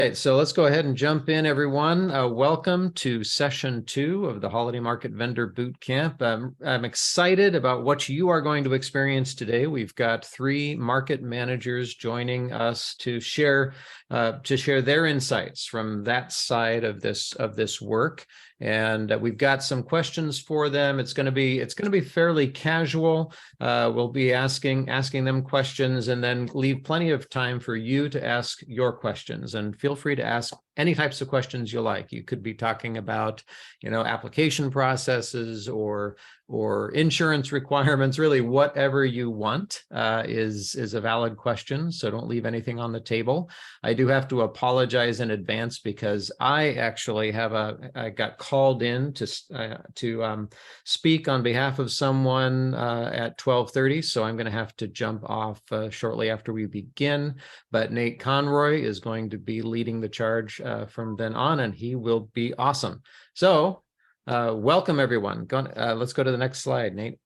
right, so let's go ahead and jump in, everyone. Welcome to session 2 of the Holiday Market Vendor Bootcamp. I'm excited about what you are going to experience today. We've got 3 market managers joining us to share their insights from that side of this work. And we've got some questions for them. It's going to be fairly casual. We'll be asking them questions and then leave plenty of time for you to ask your questions. And feel free to ask any types of questions you like. You could be talking about, application processes or insurance requirements. Really, whatever you want is a valid question. So don't leave anything on the table. I do have to apologize in advance because I actually I got called in to speak on behalf of someone at 12:30. So I'm going to have to jump off shortly after we begin. But Nate Conroy is going to be leading the charge from then on, and he will be awesome. So welcome, everyone. Let's go to the next slide, Nate.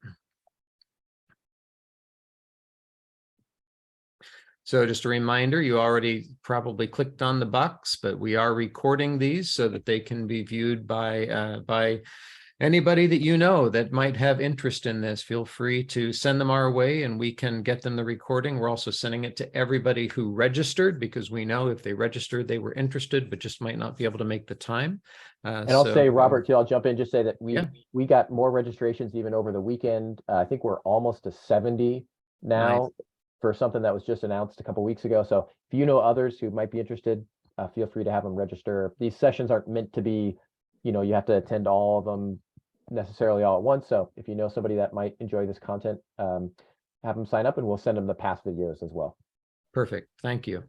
So just a reminder, you already probably clicked on the box, but we are recording these so that they can be viewed by anybody that you know that might have interest in this. Feel free to send them our way and we can get them the recording. We're also sending it to everybody who registered, because we know if they registered, they were interested, but just might not be able to make the time. And I'll say, Robert, too, I'll jump in, just say that we got more registrations even over the weekend. I think we're almost to 70 now. Nice. For something that was just announced a couple of weeks ago. So if you know others who might be interested, feel free to have them register. These sessions aren't meant to be, you have to attend all of them necessarily all at once. So if you know somebody that might enjoy this content, have them sign up and we'll send them the past videos as well. Perfect. Thank you.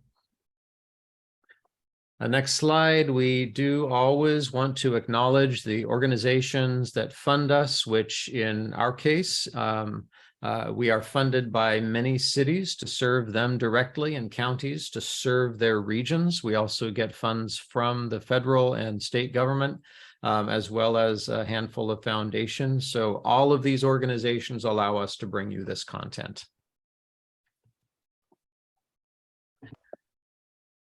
Next slide. We do always want to acknowledge the organizations that fund us, which in our case, we are funded by many cities to serve them directly and counties to serve their regions. We also get funds from the federal and state government, as well as a handful of foundations. So all of these organizations allow us to bring you this content.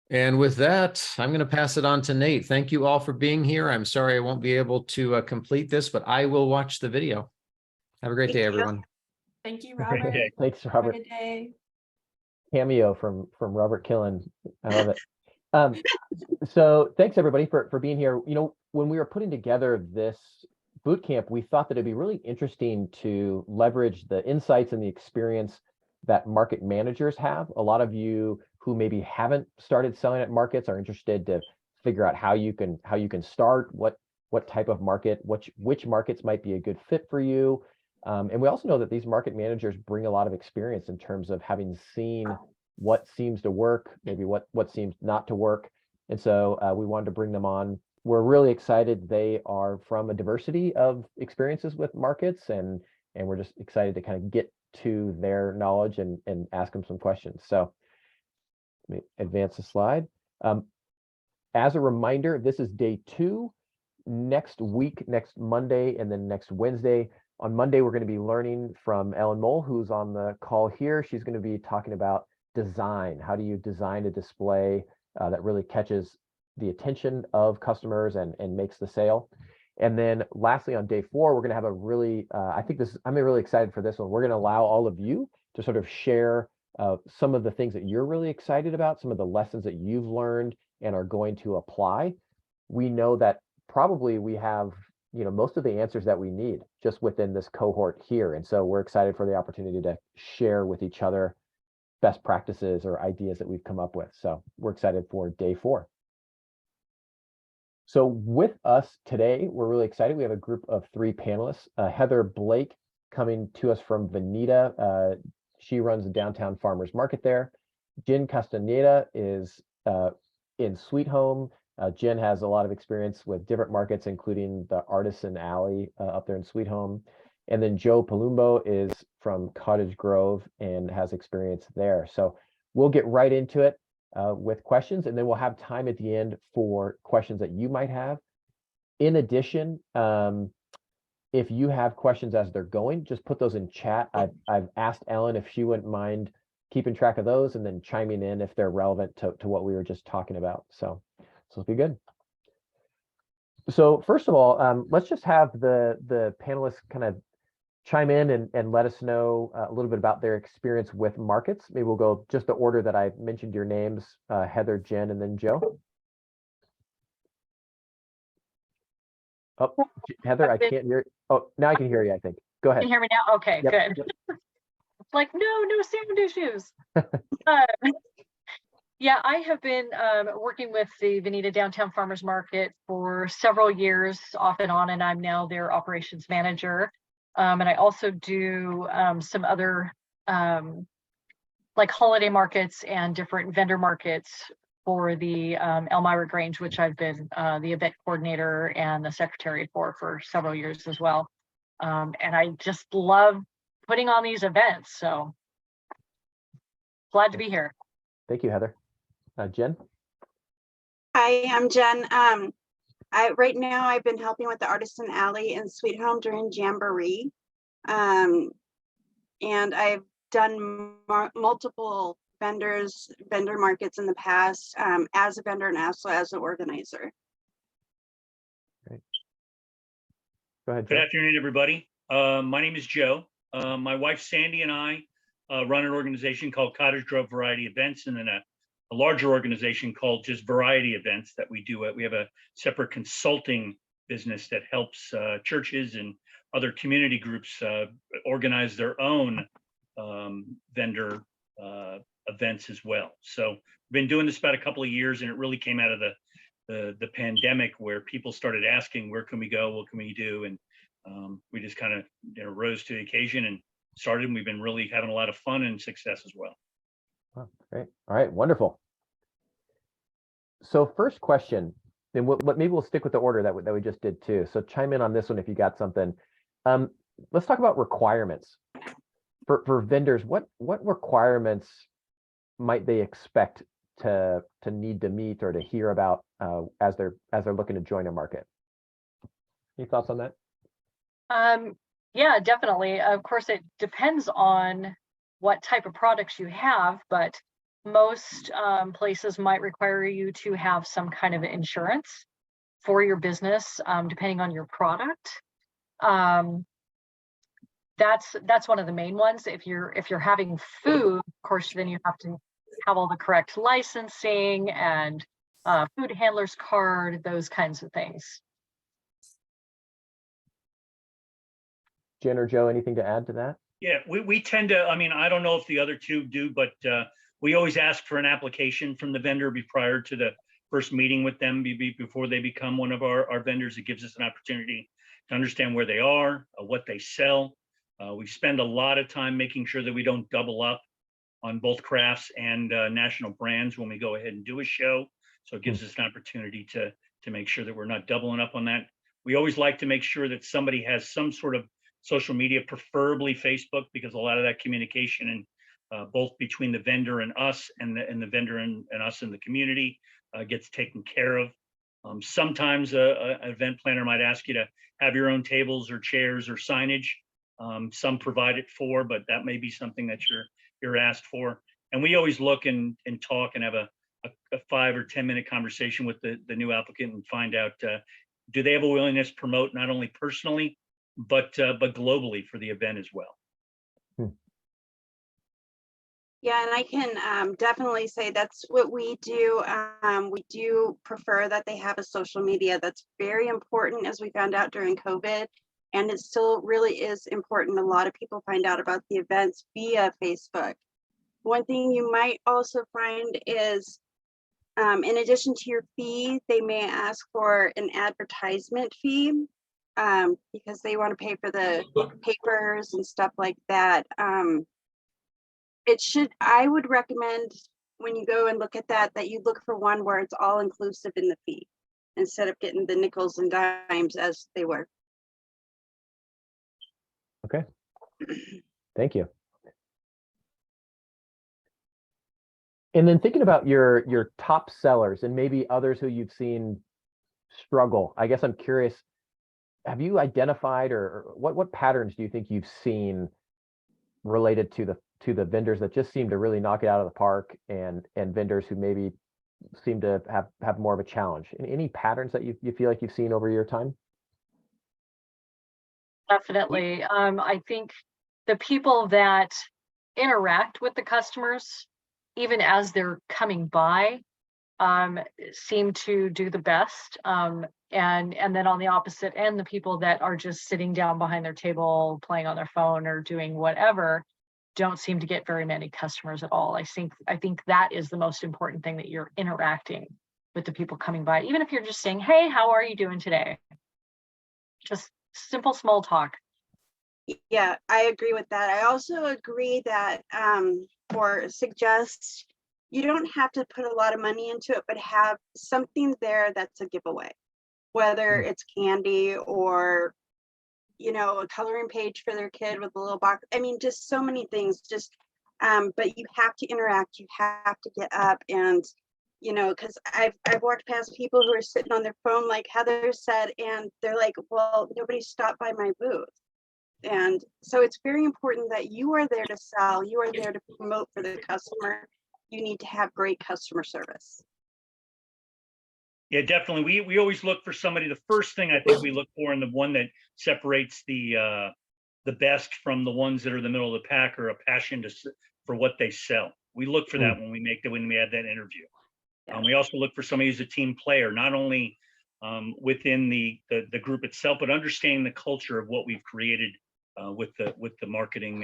And with that, I'm going to pass it on to Nate. Thank you all for being here. I'm sorry I won't be able to complete this, but I will watch the video. Have a great day, everyone. Thank you, Robert. Thanks, Robert. Have a good day. Cameo from Robert Killen. I love it. So thanks everybody for being here. When we were putting together this boot camp, we thought that it'd be really interesting to leverage the insights and the experience that market managers have. A lot of you who maybe haven't started selling at markets are interested to figure out how you can start, what type of market, which markets might be a good fit for you. And we also know that these market managers bring a lot of experience in terms of having seen what seems to work, maybe what seems not to work. And so we wanted to bring them on. We're really excited. They are from a diversity of experiences with markets, and we're just excited to kind of get to their knowledge and ask them some questions. So let me advance the slide. As a reminder, this is day 2. Next week, next Monday, and then next Wednesday. On Monday, we're going to be learning from Ellen Mole, who's on the call here. She's going to be talking about design. How do you design a display that really catches the attention of customers and makes the sale? And then lastly, on day 4, we're going to have a really, I'm really excited for this one. We're going to allow all of you to sort of share some of the things that you're really excited about, some of the lessons that you've learned and are going to apply. We know that probably we have most of the answers that we need just within this cohort here. And so we're excited for the opportunity to share with each other best practices or ideas that we've come up with. So we're excited for day 4. So with us today, we're really excited. We have a group of 3 panelists. Heather Blake coming to us from Veneta. She runs the downtown farmers market there. Jen Castaneda is in Sweet Home. Jen has a lot of experience with different markets, including the Artisan Alley up there in Sweet Home. And then Joe Palumbo is from Cottage Grove and has experience there. So we'll get right into it with questions, and then we'll have time at the end for questions that you might have. In addition, if you have questions as they're going, just put those in chat. I've asked Ellen if she wouldn't mind keeping track of those and then chiming in if they're relevant to what we were just talking about. So will be good. So first of all, let's just have the panelists kind of chime in and let us know a little bit about their experience with markets. Maybe we'll go just the order that I mentioned your names, Heather, Jen, and then Joe. Oh, Heather, I can't hear. Oh, now I can hear you, I think. Go ahead. Can you hear me now? Okay, Yep, good. yep. It's like, no sound issues. Yeah, I have been working with the Veneta Downtown Farmers Market for several years off and on, and I'm now their operations manager. And I also do some other like holiday markets and different vendor markets for the Elmira Grange, which I've been the event coordinator and the secretary for several years as well. And I just love putting on these events. So glad to be here. Thank you, Heather. Jen? Hi, I'm Jen. Right now I've been helping with the Artisan Alley and Sweet Home during Jamboree. And I've done multiple vendor markets in the past as a vendor and also as an organizer. Great. Go ahead, Joe. Good afternoon, everybody. My name is Joe. My wife Sandy and I run an organization called Cottage Grove Variety Events, and then a larger organization called just Variety Events that we do. We have a separate consulting business that helps churches and other community groups organize their own vendor events as well. So we've been doing this about a couple of years, and it really came out of the pandemic where people started asking, where can we go? What can we do? And we just kind of rose to the occasion and started, and we've been really having a lot of fun and success as well. Oh, great. All right, wonderful. So first question, and maybe we'll stick with the order that we just did too. So chime in on this one if you got something. Let's talk about requirements for vendors. What requirements might they expect to need to meet or to hear about as they're looking to join a market? Any thoughts on that? Yeah, definitely. Of course, it depends on what type of products you have, but most places might require you to have some kind of insurance for your business, depending on your product. That's one of the main ones. If you're having food, of course, then you have to have all the correct licensing and food handler's card, those kinds of things. Jen or Joe, anything to add to that? Yeah, we tend to, I mean, I don't know if the other two do, but we always ask for an application from the vendor prior to the first meeting with them before they become one of our vendors. It gives us an opportunity to understand where they are, what they sell. We spend a lot of time making sure that we don't double up on both crafts and national brands when we go ahead and do a show. So it gives us an opportunity to make sure that we're not doubling up on that. We always like to make sure that somebody has some sort of social media, preferably Facebook, because a lot of that communication and both between the vendor and us and the vendor and us in the community gets taken care of. Sometimes an event planner might ask you to have your own tables or chairs or signage. Some provide it for, but that may be something that you're asked for. And we always look and talk and have a 5 or 10 minute conversation with the new applicant and find out, do they have a willingness to promote not only personally, but globally for the event as well. Yeah, and I can definitely say that's what we do. We do prefer that they have a social media. That's very important, as we found out during COVID, and it still really is important. A lot of people find out about the events via Facebook. One thing you might also find is, in addition to your fee, they may ask for an advertisement fee. Because they want to pay for the papers and stuff like that. I would recommend when you go and look at that you look for one where it's all inclusive in the fee instead of getting the nickels and dimes as they were. Okay, thank you. And then thinking about your top sellers and maybe others who you've seen struggle, I guess I'm curious, have you identified or what patterns do you think you've seen related to the vendors that just seem to really knock it out of the park and vendors who maybe seem to have more of a challenge. Any patterns that you feel like you've seen over your time? Definitely. I think the people that interact with the customers, even as they're coming by, seem to do the best. And then on the opposite end, the people that are just sitting down behind their table, playing on their phone or doing whatever, don't seem to get very many customers at all. I think that is the most important thing, that you're interacting with the people coming by, even if you're just saying, hey, how are you doing today? Just simple small talk. Yeah, I agree with that. I also agree that or suggest you don't have to put a lot of money into it, but have something there that's a giveaway, whether it's candy or, you know, a coloring page for their kid with a little box. I mean, just so many things. Just but you have to interact. You have to get up and, you know, because I've walked past people who are sitting on their phone, like Heather said, and they're like, well, nobody stopped by my booth. And so it's very important that you are there to sell, you are there to promote for the customer. You need to have great customer service. Yeah, definitely. We always look for somebody. The first thing I think we look for, and the one that separates the best from the ones that are in the middle of the pack, are a passion for what they sell. We look for that when we have that interview. Yeah. We also look for somebody who's a team player, not only within the group itself, but understanding the culture of what we've created with the marketing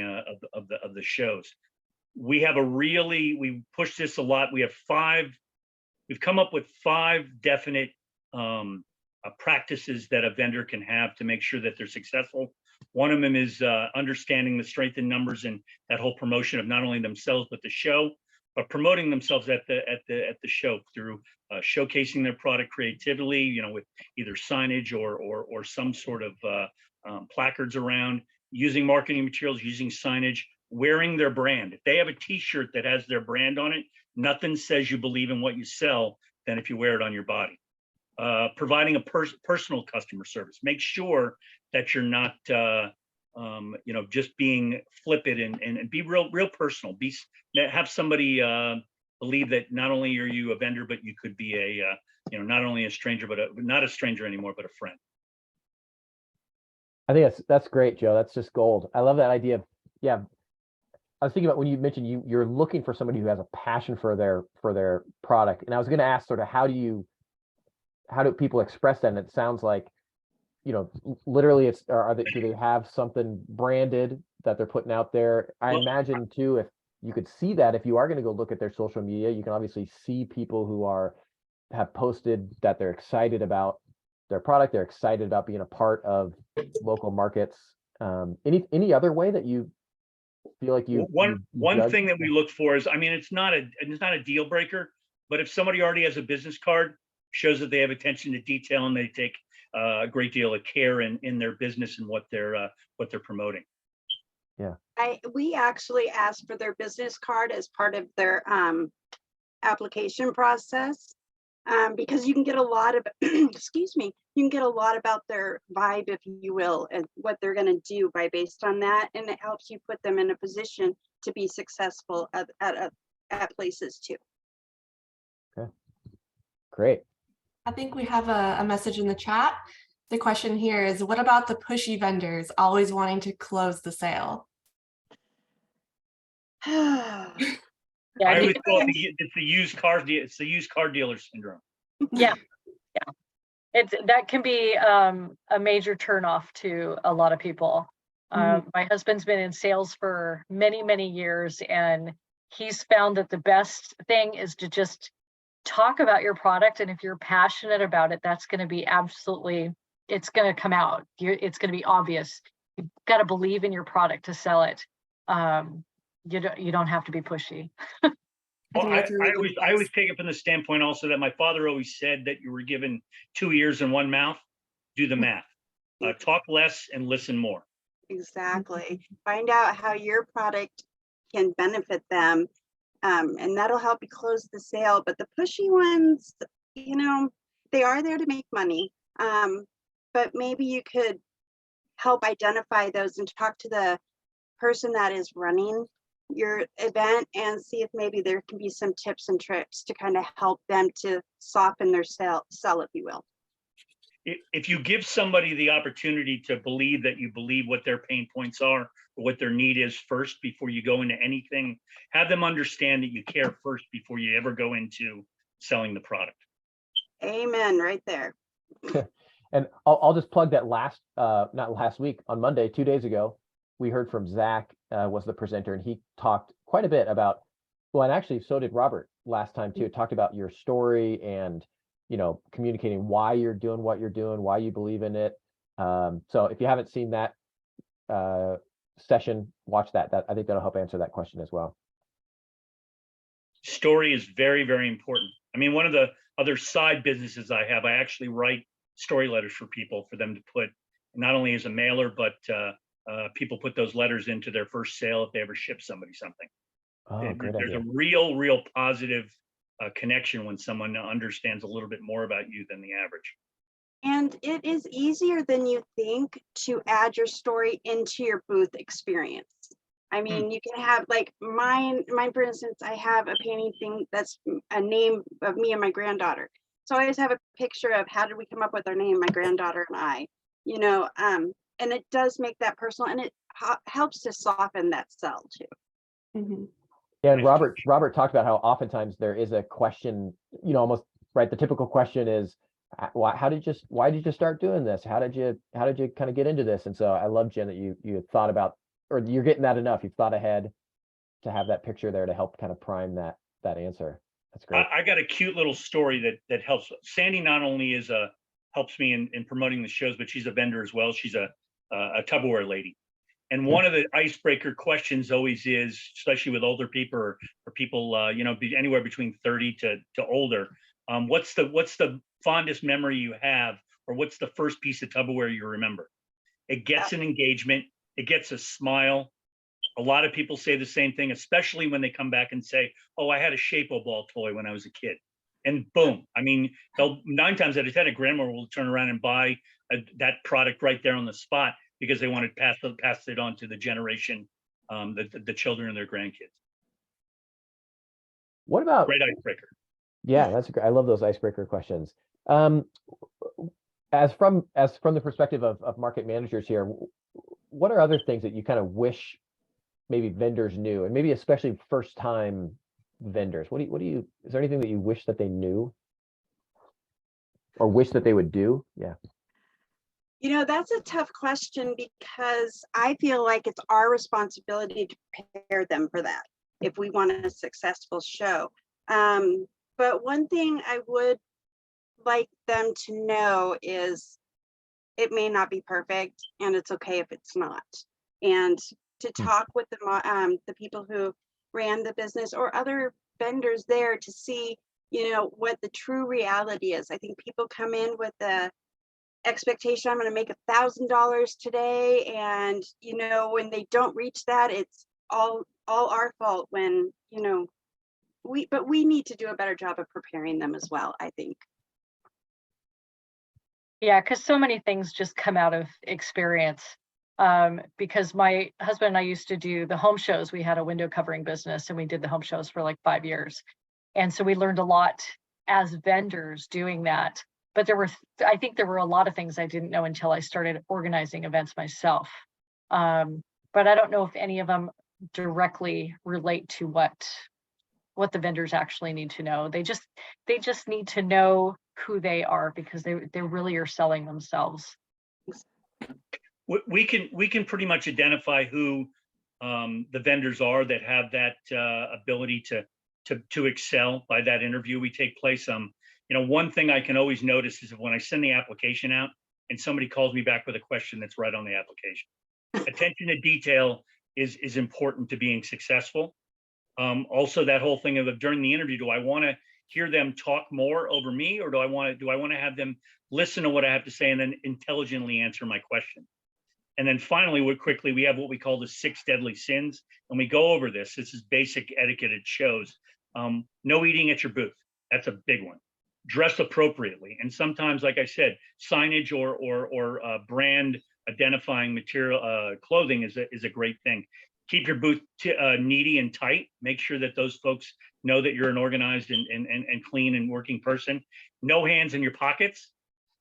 of the shows. We push this a lot. We've come up with 5 definite practices that a vendor can have to make sure that they're successful. One of them is understanding the strength in numbers and that whole promotion of not only themselves but the show, but promoting themselves at the show through showcasing their product creatively, you know, with either signage or some sort of placards around, using marketing materials, using signage, wearing their brand. If they have a T-shirt that has their brand on it, nothing says you believe in what you sell than if you wear it on your body. Providing a personal customer service. Make sure that you're not, you know, just being flippant and be real personal. Have somebody believe that not only are you a vendor, but you could be you know, not only a stranger, but not a stranger anymore, but a friend. I think that's great, Joe. That's just gold. I love that idea of, yeah. I was thinking about when you mentioned you're looking for somebody who has a passion for their product, and I was going to ask sort of how do people express that? And it sounds like, you know, literally do they have something branded that they're putting out there? I imagine too, if you could see that, if you are going to go look at their social media, you can obviously see people who have posted that they're excited about their product, they're excited about being a part of local markets. Any other way that you feel like one thing that we look for is, I mean, it's not a deal breaker, but if somebody already has a business card, shows that they have attention to detail and they take a great deal of care in their business and what they're promoting. Yeah, we actually ask for their business card as part of their application process, because you can get a lot of excuse me, you can get a lot about their vibe, if you will, and what they're going to do based on that, and it helps you put them in a position to be successful at places too. Okay, great. I think we have a message in the chat. The question here is, what about the pushy vendors always wanting to close the sale? Yeah, I always call it's the used car dealer syndrome. Yeah. That can be a major turnoff to a lot of people. My husband's been in sales for many, many years, and he's found that the best thing is to just talk about your product. And if you're passionate about it, that's going to be it's going to come out. It's going to be obvious. You've got to believe in your product to sell it. You don't have to be pushy. Well, I always take it from the standpoint also that my father always said that you were given 2 ears and 1 mouth. Do the math. Talk less and listen more. Exactly. Find out how your product can benefit them, and that'll help you close the sale. But the pushy ones, you know, they are there to make money, but maybe you could help identify those and talk to the person that is running your event and see if maybe there can be some tips and tricks to kind of help them to soften their sell, if you will. If you give somebody the opportunity to believe that you believe what their pain points are or what their need is first before you go into anything, have them understand that you care first before you ever go into selling the product. Amen, right there. And I'll just plug that not last week, on Monday, 2 days ago, we heard from Zach, was the presenter, and he talked quite a bit about, well, and actually so did Robert last time too, talked about your story and, you know, communicating why you're doing what you're doing, why you believe in it. So if you haven't seen that session, watch that. I think that'll help answer that question as well. Story is very, very important. I mean, one of the other side businesses I have, I actually write story letters for people for them to put not only as a mailer, but people put those letters into their first sale if they ever ship somebody something. Oh, great There's idea. a real positive connection when someone understands a little bit more about you than the average. And it is easier than you think to add your story into your booth experience. I mean, you can have like mine, for instance, I have a painting thing that's a name of me and my granddaughter. So I always have a picture of how did we come up with our name, my granddaughter and I, you know, and it does make that personal, and it helps to soften that sell too. Mhm. Yeah, and Robert talked about how oftentimes there is a question, you know, almost right. The typical question is, why did you start doing this? How did you kind of get into this? And so I love, Jen, that you thought about, or you're getting that enough. You've thought ahead to have that picture there to help kind of prime that answer. That's great. I got a cute little story that helps. Sandy not only helps me in promoting the shows, but she's a vendor as well. She's a Tupperware lady. And one of the icebreaker questions always is, especially with older people or people, you know, anywhere between 30 to older, what's the fondest memory you have, or what's the first piece of Tupperware you remember? It gets an engagement. It gets a smile. A lot of people say the same thing, especially when they come back and say, oh, I had a Shape-O ball toy when I was a kid. And boom, I mean, 9 times out of 10, a grandmother will turn around and buy that product right there on the spot because they want to pass it on to the generation, the children and their grandkids. What about Great icebreaker. Yeah, that's great. I love those icebreaker questions. As from the perspective of market managers here, what are other things that you kind of wish maybe vendors knew, and maybe especially first time vendors? Is there anything that you wish that they knew or wish that they would do? Yeah. You know, that's a tough question because I feel like it's our responsibility to prepare them for that if we want a successful show. But one thing I would like them to know is it may not be perfect, and it's okay if it's not. And to talk with the people who ran the business or other vendors there to see, you know, what the true reality is. I think people come in with the expectation, I'm going to make $1,000 today, and you know, when they don't reach that, it's all our fault. When, you know, we need to do a better job of preparing them as well, I think. Yeah, because so many things just come out of experience. Because my husband and I used to do the home shows. We had a window covering business, and we did the home shows for like 5 years. And so we learned a lot as vendors doing that. But I think there were a lot of things I didn't know until I started organizing events myself. But I don't know if any of them directly relate to what the vendors actually need to know. They just need to know who they are, because they really are selling themselves. We can pretty much identify who the vendors are that have that ability to excel by that interview we take place. You know, one thing I can always notice is when I send the application out and somebody calls me back with a question that's right on the application. Attention to detail is important to being successful. Also, that whole thing of during the interview, do I want to hear them talk more over me, or do I want to have them listen to what I have to say and then intelligently answer my question? And then finally, we have what we call the 6 deadly sins, and we go over this. This is basic etiquette at shows. No eating at your booth. That's a big one. Dress appropriately, and sometimes, like I said, signage or brand identifying material clothing is a great thing. Keep your booth needy and tight. Make sure that those folks know that you're an organized and clean and working person. No hands in your pockets,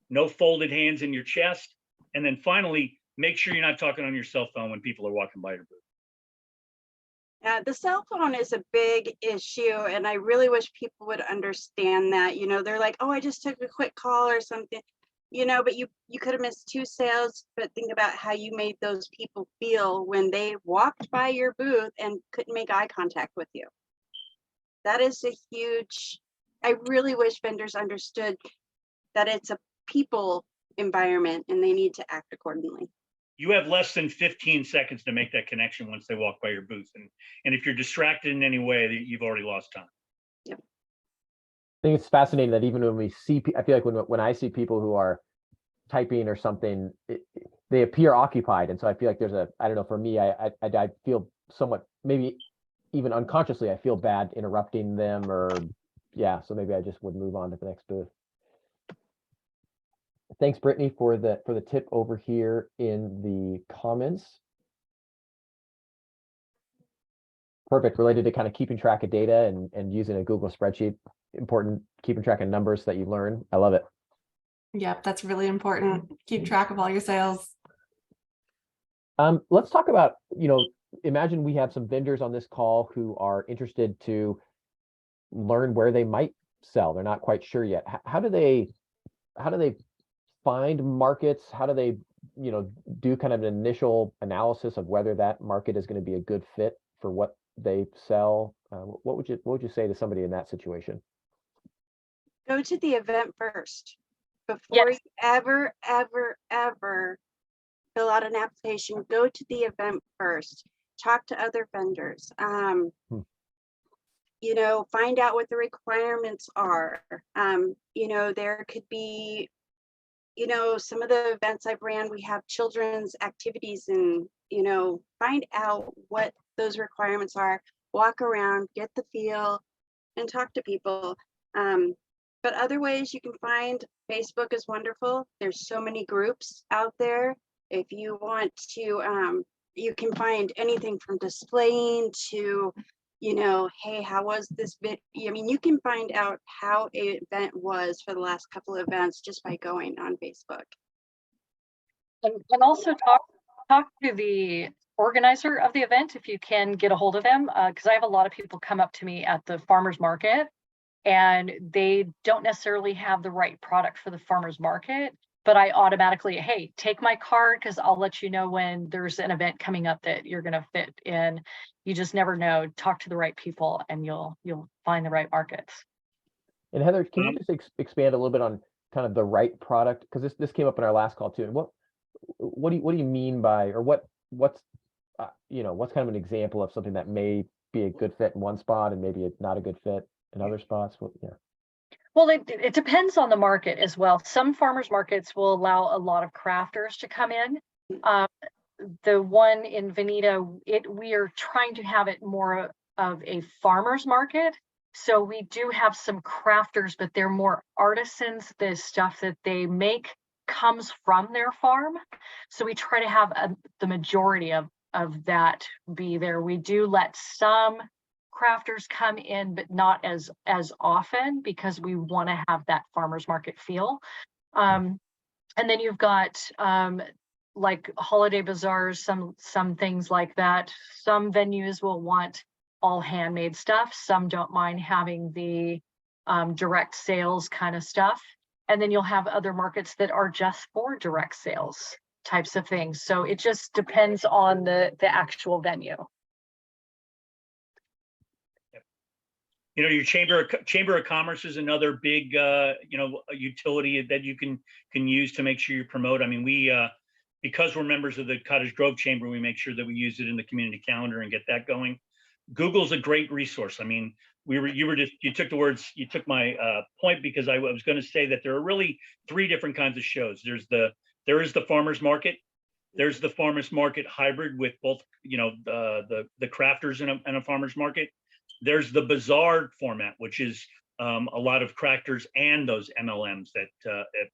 no folded hands in your chest. And then finally, make sure you're not talking on your cell phone when people are walking by your booth. The cell phone is a big issue, and I really wish people would understand that. You know, they're like, oh, I just took a quick call or something, you know, but you could have missed 2 sales. But think about how you made those people feel when they walked by your booth and couldn't make eye contact with you. That is a huge, I really wish vendors understood that it's a people environment and they need to act accordingly. You have less than 15 seconds to make that connection once they walk by your booth. And if you're distracted in any way, you've already lost time. Yep. I think it's fascinating that even when we see, I feel like when I see people who are typing or something, they appear occupied. And so I feel like there's I don't know, for me, I feel somewhat, maybe even unconsciously, I feel bad interrupting them yeah. So maybe I just would move on to the next booth. Thanks, Brittany, for the tip over here in the comments. Perfect. Related to kind of keeping track of data and using a Google spreadsheet. Important, keeping track of numbers that you learn. I love it. Yep, that's really important. Keep track of all your sales. Let's talk about, imagine we have some vendors on this call who are interested to learn where they might sell. They're not quite sure yet. How do they find markets? How do they, do kind of an initial analysis of whether that market is going to be a good fit for what they sell? What would you say to somebody in that situation? Go to the event first before you ever fill out an application. Go to the event first. Talk to other vendors. Find out what the requirements are. There could be, some of the events I've ran, we have children's activities, and, find out what those requirements are. Walk around, get the feel, and talk to people. But other ways you can find, Facebook is wonderful. There's so many groups out there. If you want to, you can find anything from displaying to, hey, how was this bit? I mean, you can find out how an event was for the last couple of events just by going on Facebook. And also talk to the organizer of the event if you can get a hold of them, because I have a lot of people come up to me at the farmers market and they don't necessarily have the right product for the farmers market, but I automatically, hey, take my card because I'll let you know when there's an event coming up that you're going to fit in. You just never know. Talk to the right people and you'll find the right markets. And Heather, can you just expand a little bit on kind of the right product? Because this came up in our last call too. And what do you mean by, or what's kind of an example of something that may be a good fit in one spot and maybe it's not a good fit in other spots? Well, it depends on the market as well. Some farmers markets will allow a lot of crafters to come in. The one in Veneta, we are trying to have it more of a farmers market. So we do have some crafters, but they're more artisans. The stuff that they make comes from their farm. So we try to have the majority of that be there. We do let some crafters come in, but not as often because we want to have that farmers market feel. And then you've got like holiday bazaars, some things like that. Some venues will want all handmade stuff. Some don't mind having the direct sales kind of stuff. And then you'll have other markets that are just for direct sales types of things. So it just depends on the actual venue. Your chamber of commerce is another big utility that you can use to make sure you promote. I mean, we because we're members of the Cottage Grove Chamber, we make sure that we use it in the community calendar and get that going. Google's a great resource. I mean, you took my point, because I was going to say that there are really 3 different kinds of shows. There is the farmers market. There's the farmers market hybrid with both, the crafters in a farmers market. There's the bazaar format, which is a lot of crafters and those MLMs that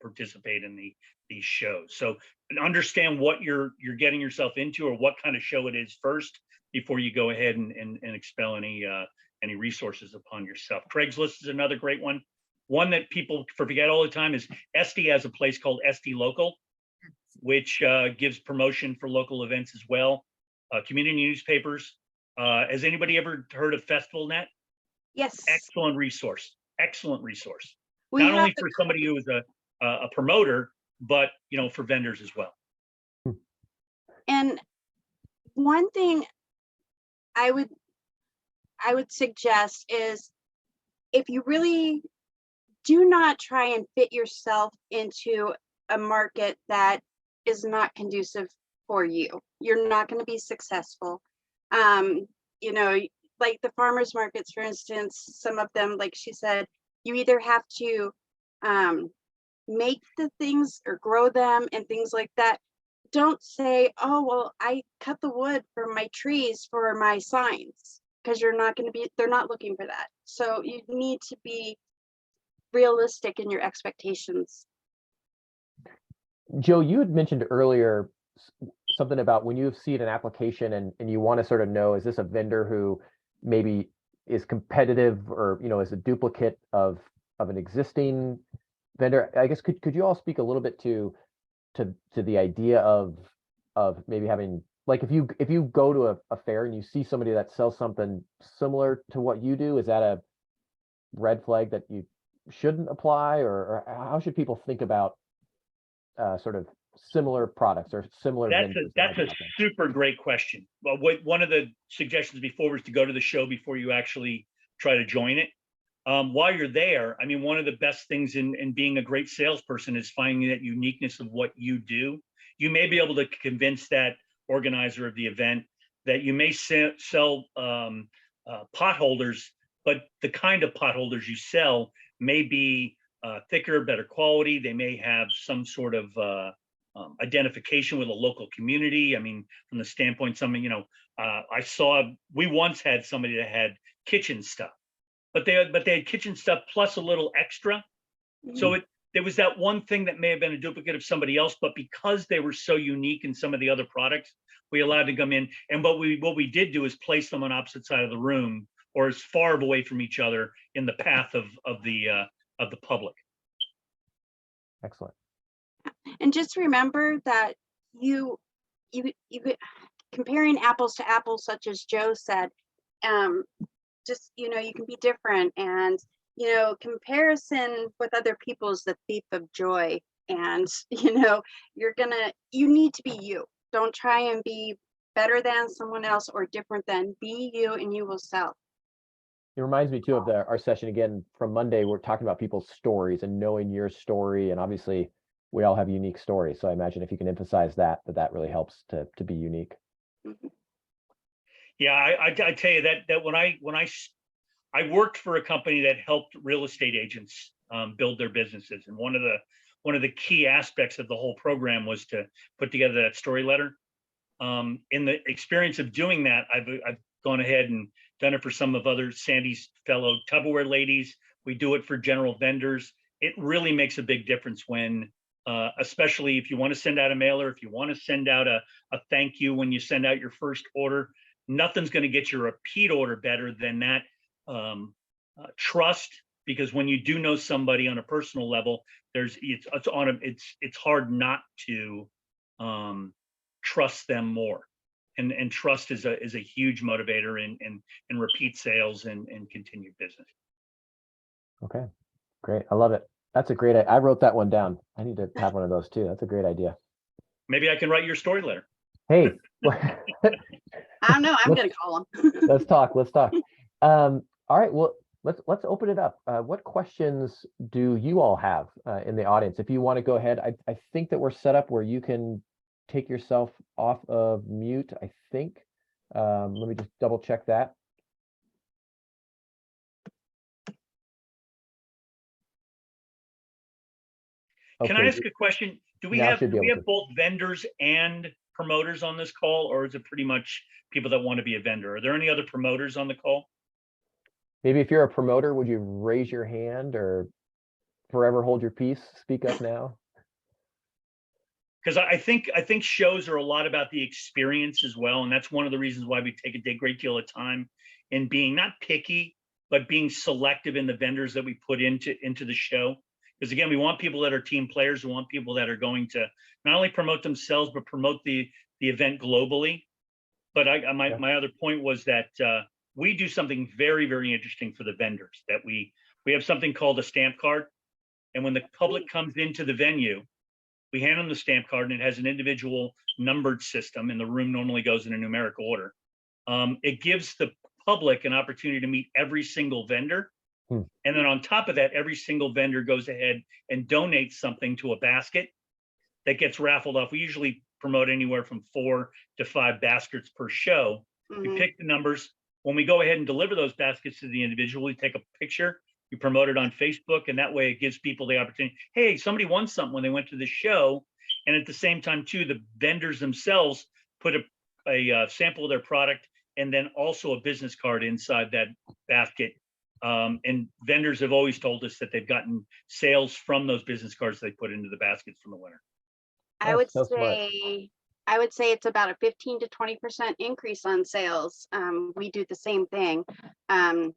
participate in these shows. So understand what you're getting yourself into, or what kind of show it is first, before you go ahead and expel any resources upon yourself. Craigslist is another great one. One that people forget all the time is SD has a place called SD Local, which gives promotion for local events as well. Community newspapers. Has anybody ever heard of FestivalNet? Yes. Excellent resource. Excellent resource. We Not have only for somebody who is a promoter, but for vendors as well. And one thing I would suggest is, if you really do not try and fit yourself into a market that is not conducive for you, you're not going to be successful. Like the farmers markets, for instance, some of them, like she said, you either have to make the things or grow them and things like that. Don't say, oh, well, I cut the wood for my trees for my signs, because they're not looking for that. So you need to be realistic in your expectations. Joe, you had mentioned earlier something about when you see an application and you want to sort of know, is this a vendor who maybe is competitive or, is a duplicate of an existing vendor? I guess, could you all speak a little bit to the idea of maybe having, like, if you go to a fair and you see somebody that sells something similar to what you do, is that a red flag that you shouldn't apply, or how should people think about sort of similar products or similar vendors? That's a super great question. Well, one of the suggestions before was to go to the show before you actually try to join it. While you're there, I mean, one of the best things in being a great salesperson is finding that uniqueness of what you do. You may be able to convince that organizer of the event that you may sell potholders, but the kind of potholders you sell may be thicker, better quality. They may have some sort of identification with a local community. I mean, from the standpoint, we once had somebody that had kitchen stuff, but they had kitchen stuff plus a little extra. So there was that one thing that may have been a duplicate of somebody else, but because they were so unique in some of the other products, we allowed to come in. And what we did do is place them on opposite side of the room or as far away from each other in the path of the public. Excellent. And just remember that you comparing apples to apples, such as Joe said, just, you can be different, and, comparison with other people is the thief of joy. And, you need to be you. Don't try and be better than someone else or different than. Be you and you will sell. It reminds me too of our session again from Monday. We're talking about people's stories and knowing your story, and obviously we all have unique stories. So I imagine if you can emphasize that really helps to be unique. Yeah, I tell you that when I worked for a company that helped real estate agents build their businesses, and one of the key aspects of the whole program was to put together that story letter. In the experience of doing that, I've gone ahead and done it for some of other Sandy's fellow Tupperware ladies. We do it for general vendors. It really makes a big difference when, especially if you want to send out a mailer, if you want to send out a thank you when you send out your first order, nothing's going to get your repeat order better than that trust. Because when you do know somebody on a personal level, it's hard not to trust them more. And trust is a huge motivator in repeat sales and continued business. Okay, great. I love it. That's a great, I wrote that one down. I need to have one of those too. That's a great idea. Maybe I can write your story letter. Hey. I don't know. I'm going to call them. Let's talk. All right. Well, let's open it up. What questions do you all have in the audience? If you want to go ahead, I think that we're set up where you can take yourself off of mute, I think. Let me just double check that. Okay. Can I ask a question? Do we have both vendors and promoters on this call, or is it pretty much people that want to be a vendor? Are there any other promoters on the call? Maybe if you're a promoter, would you raise your hand or forever hold your peace? Speak up now. because I think shows are a lot about the experience as well, and that's one of the reasons why we take a great deal of time in being not picky, but being selective in the vendors that we put into the show. Because again, we want people that are team players. We want people that are going to not only promote themselves, but promote the event globally. But my other point was that we do something very, very interesting for the vendors. That we have something called a stamp card, and when the public comes into the venue, we hand them the stamp card, and it has an individual numbered system, and the room normally goes in a numerical order. It gives the public an opportunity to meet every single vendor. And then on top of that, every single vendor goes ahead and donates something to a basket that gets raffled off. We usually promote anywhere from 4 to 5 baskets per show. We pick the numbers. When we go ahead and deliver those baskets to the individual, we take a picture, we promote it on Facebook, and that way it gives people the opportunity, hey, somebody won something when they went to the show. And at the same time too, the vendors themselves put a sample of their product and then also a business card inside that basket. And vendors have always told us that they've gotten sales from those business cards they put into the baskets from the winner. I would say it's about a 15 to 20% increase on sales. We do the same thing. And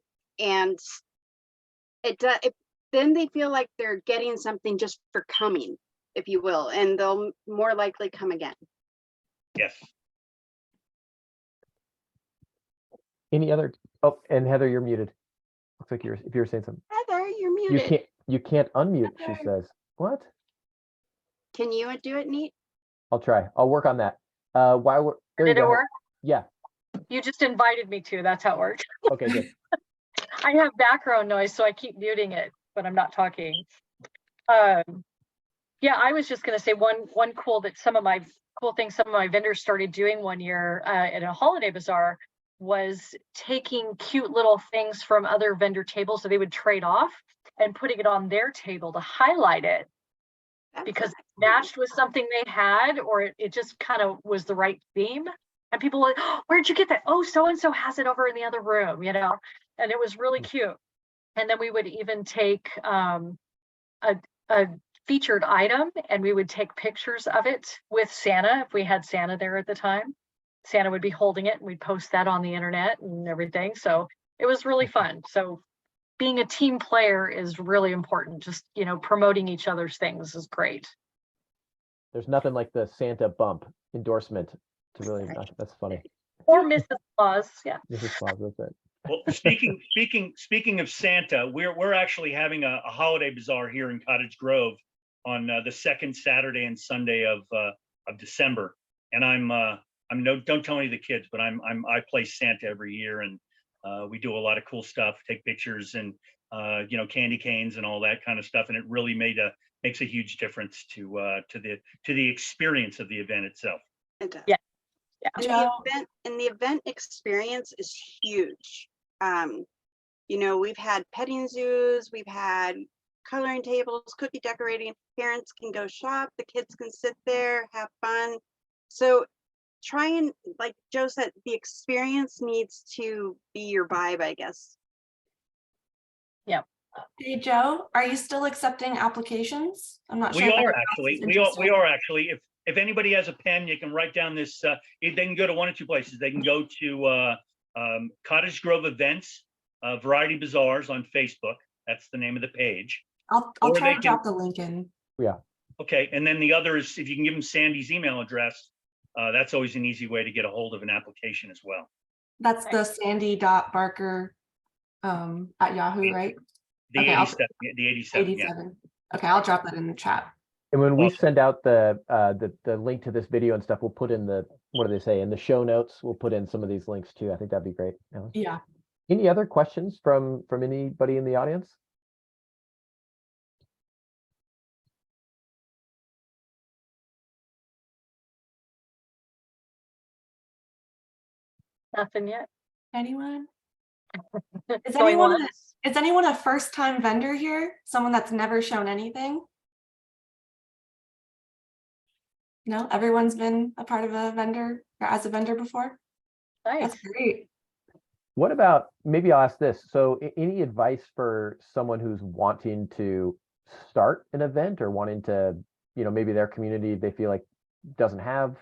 then they feel like they're getting something just for coming, if you will, and they'll more likely come again. Yes. Any other? Oh, and Heather, you're muted. Looks like if you're saying something. Heather, you're muted. You can't unmute, she says. What? Can you do it, Neat? I'll try. I'll work on that. While we're there, Did you it go. work? Yeah. You just invited me to. That's how it works. Okay, good. I have background noise, so I keep muting it, but I'm not talking. Yeah, I was just going to say one cool thing some of my vendors started doing one year at a holiday bazaar was taking cute little things from other vendor tables that they would trade off and putting it on their table to highlight it because it matched with something they had, or it just kind of was the right theme. And people were like, oh, where'd you get that? Oh, so-and-so has it over in the other room, you know? And it was really cute. And then we would even take a featured item and we would take pictures of it with Santa. If we had Santa there at the time, Santa would be holding it and we'd post that on the internet and everything. So it was really fun. So being a team player is really important. Just, you know, promoting each other's things is great. There's nothing like the Santa bump endorsement to really, that's funny. Or Mrs. Claus, yeah. Mrs. Claus, that's it. Well, speaking of Santa, we're actually having a holiday bazaar here in Cottage Grove on the second Saturday and Sunday of December. And don't tell any of the kids, but I play Santa every year, and we do a lot of cool stuff, take pictures and candy canes and all that kind of stuff. And it really makes a huge difference to the experience of the event itself. It does. Yeah. And the event experience is huge. We've had petting zoos, we've had coloring tables, cookie decorating. Parents can go shop, the kids can sit there, have fun. So try and, like Joe said, the experience needs to be your vibe, I guess. Yeah. Hey Joe, are you still accepting applications? I'm not sure. We are actually. If anybody has a pen, you can write down this. They can go to one of two places. They can go to Cottage Grove Events, Variety Bazaars on Facebook. That's the name of the page. I'll try to drop the link in. Yeah. Okay, and then the other is if you can give them Sandy's email address. That's always an easy way to get a hold of an application as well. That's the sandy.barker at Yahoo, right? The okay, 87. Yeah. Okay, I'll drop that in the chat. And when we send out the link to this video and stuff, we'll put in what do they say, in the show notes, we'll put in some of these links too. I think that'd be great. Yeah. Any other questions from anybody in the audience? Nothing yet. Anyone? Is Going anyone a first-time vendor here? Someone that's never shown anything? No, everyone's been a part of a vendor or as a vendor before. Nice. That's great. What about, maybe I'll ask this. So any advice for someone who's wanting to start an event or wanting to, maybe their community, they feel like doesn't have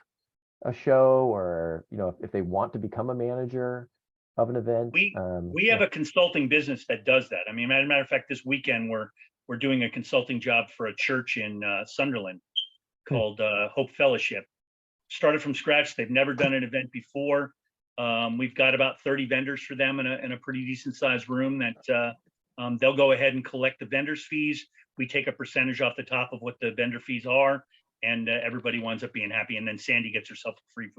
a show, or if they want to become a manager of an event? We have a consulting business that does that. I mean, as a matter of fact, this weekend we're doing a consulting job for a church in Sunderland called Hope Fellowship. Started from scratch. They've never done an event before. We've got about 30 vendors for them in a pretty decent sized room that they'll go ahead and collect the vendors' fees. We take a percentage off the top of what the vendor fees are, and everybody winds up being happy. And then Sandy gets herself a free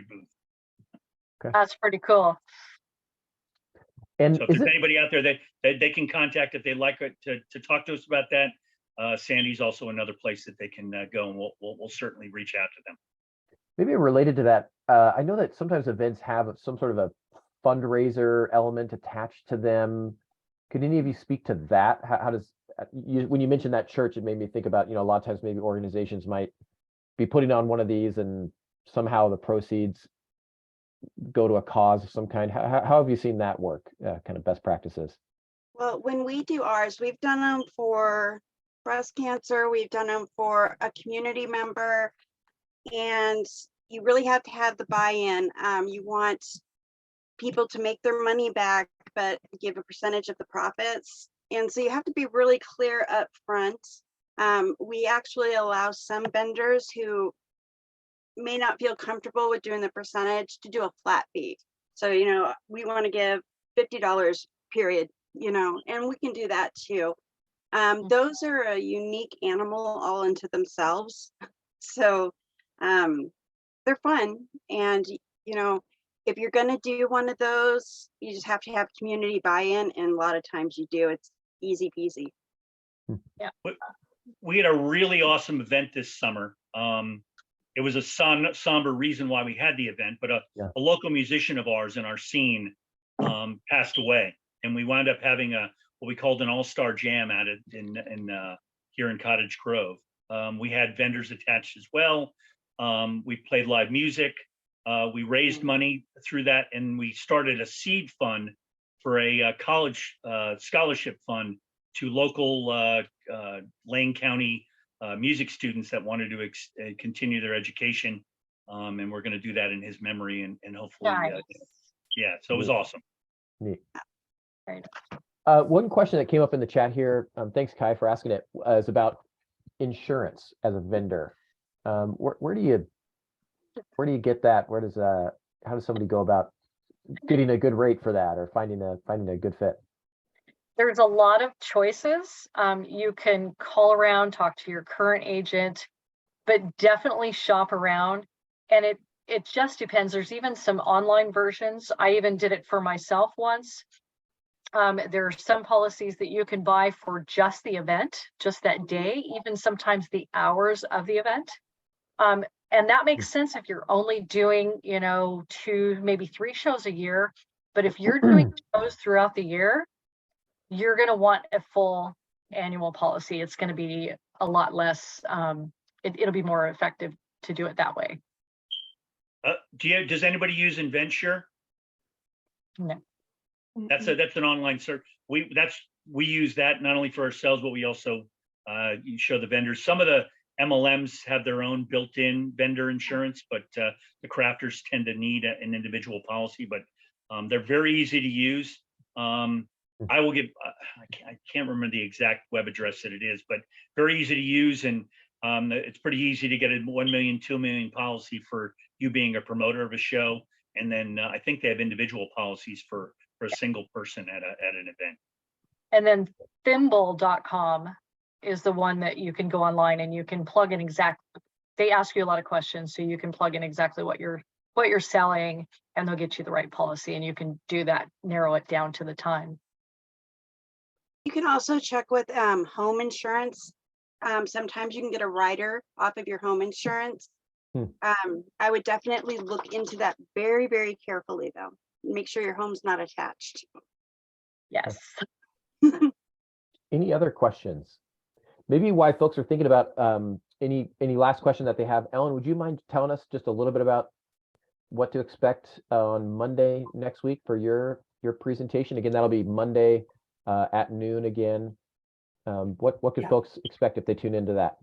booth. That's pretty cool. And so if there's anybody out there that they can contact if they'd like to talk to us about that, Sandy's also another place that they can go, and we'll certainly reach out to them. Maybe related to that, I know that sometimes events have some sort of a fundraiser element attached to them. Could any of you speak to that? How does when you mentioned that church, it made me think about, a lot of times maybe organizations might be putting on one of these and somehow the proceeds go to a cause of some kind. How have you seen that work, kind of best practices? Well, when we do ours, we've done them for breast cancer, we've done them for a community member, and you really have to have the buy-in. You want people to make their money back, but give a percentage of the profits. And so you have to be really clear up front. We actually allow some vendors who may not feel comfortable with doing the percentage to do a flat fee. So, we want to give $50 period, and we can do that too. Those are a unique animal all into themselves. So they're fun. And, if you're going to do one of those, you just have to have community buy-in. And a lot of times you do. It's easy peasy. Yeah. We had a really awesome event this summer. It was a somber reason why we had the event, but a local musician of ours in our scene passed away, and we wound up having what we called an all-star jam at it here in Cottage Grove. We had vendors attached as well. We played live music. We raised money through that, and we started a seed fund for a college scholarship fund to local Lane County music students that wanted to continue their education, and we're going to do that in his memory, and hopefully, Nice. So it was awesome. Neat. Very One question that came up in the chat here, thanks Kai for asking it, is about insurance as a vendor. Where do you get that? How does somebody go about getting a good rate for that, or finding a good fit? There's a lot of choices. You can call around, talk to your current agent, but definitely shop around. And it just depends. There's even some online versions. I even did it for myself once. There are some policies that you can buy for just the event, just that day, even sometimes the hours of the event. And that makes sense if you're only doing, 2, maybe 3 shows a year. But if you're doing shows throughout the year, you're going to want a full annual policy. It's going to be a lot less. It'll be more effective to do it that way. Does anybody use Inventure? No. That's an online search. We use that not only for ourselves, but we also you show the vendors. Some of the MLMs have their own built-in vendor insurance, but the crafters tend to need an individual policy. But they're very easy to use. I will give. I can't remember the exact web address that it is, but very easy to use, and it's pretty easy to get a 1 million, 2 million policy for you being a promoter of a show, and then I think they have individual policies for a single person at an event. And then thimble.com is the one that you can go online and you can plug in they ask you a lot of questions, so you can plug in exactly what you're selling, and they'll get you the right policy, and you can do that, narrow it down to the time. You can also check with home insurance. Sometimes you can get a rider off of your home insurance. I would definitely look into that very, very carefully, though. Make sure your home's not attached. Yes. Any other questions? Maybe why folks are thinking about any last question that they have. Ellen, would you mind telling us just a little bit about what to expect on Monday next week for your presentation? Again, that'll be Monday at noon again. What could folks expect if they tune into that?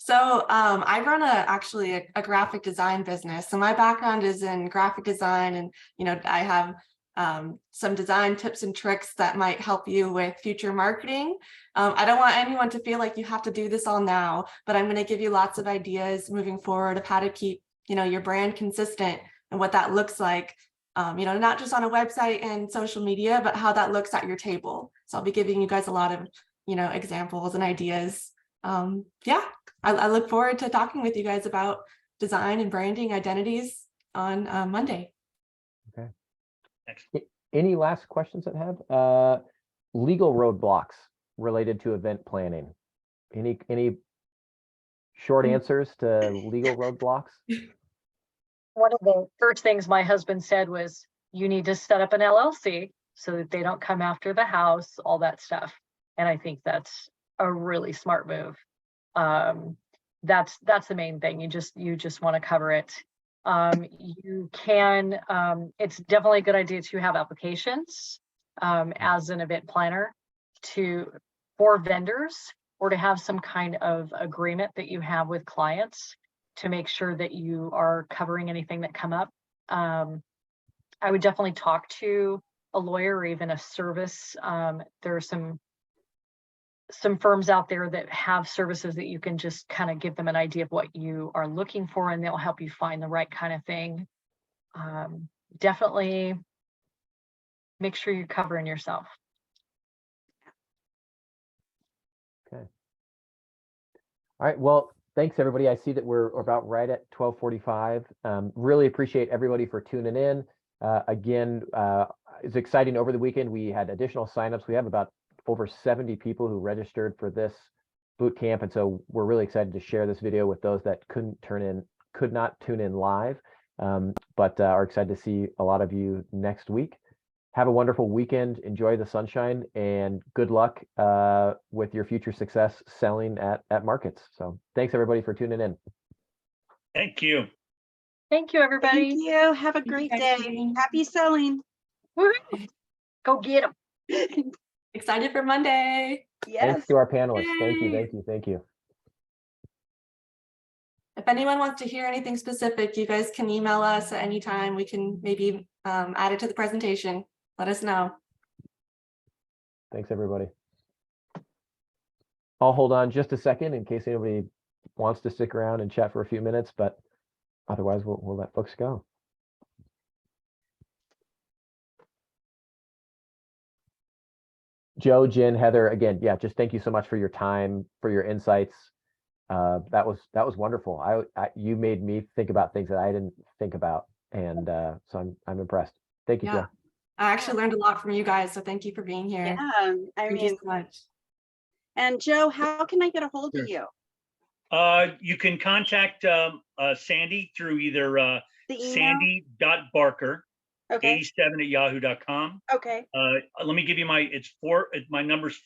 So I run actually a graphic design business. So my background is in graphic design, and I have some design tips and tricks that might help you with future marketing. I don't want anyone to feel like you have to do this all now, but I'm going to give you lots of ideas moving forward of how to keep your brand consistent and what that looks like. Not just on a website and social media, but how that looks at your table. So I'll be giving you guys a lot of examples and ideas. Yeah, I look forward to talking with you guys about design and branding identities on Monday. Okay. Excellent. Any last questions that have legal roadblocks related to event planning? Any short answers to legal roadblocks? One of the first things my husband said was, you need to set up an LLC so that they don't come after the house, all that stuff. And I think that's a really smart move. That's the main thing. You just want to cover it. You can, it's definitely a good idea to have applications as an event planner for vendors, or to have some kind of agreement that you have with clients to make sure that you are covering anything that come up. I would definitely talk to a lawyer or even a service. There are some firms out there that have services that you can just kind of give them an idea of what you are looking for, and they'll help you find the right kind of thing. Definitely make sure you're covering yourself. Okay. All right. Well, thanks everybody. I see that we're about right at 12:45. Really appreciate everybody for tuning in. Again, it's exciting. Over the weekend, we had additional signups. We have about over 70 people who registered for this boot camp, and so we're really excited to share this video with those that could not tune in live, but are excited to see a lot of you next week. Have a wonderful weekend. Enjoy the sunshine, and good luck with your future success selling at markets. So thanks everybody for tuning in. Thank you. Thank you, everybody. Thank you. Have a Thank you great guys day. for being- Happy selling. Woo-hoo. Go get them. Excited for Monday. Yes. Thanks to our panelists. Thank you, Yay. thank you, thank you. If anyone wants to hear anything specific, you guys can email us at any time. We can maybe add it to the presentation. Let us know. Thanks everybody. I'll hold on just a second in case anybody wants to stick around and chat for a few minutes, but otherwise we'll let folks go. Joe, Jen, Heather, again, yeah, just thank you so much for your time, for your insights. That was wonderful. You made me think about things that I didn't think about, and so I'm impressed. Thank you, Yeah. Joe. I actually learned a lot from you guys, so thank you for being here. Yeah. I Thank you mean, so much. and Joe, how can I get a hold Sure. of you? You can contact Sandy through either The email? sandy.barker87 Okay. at yahoo.com. Okay. Let me give you my number's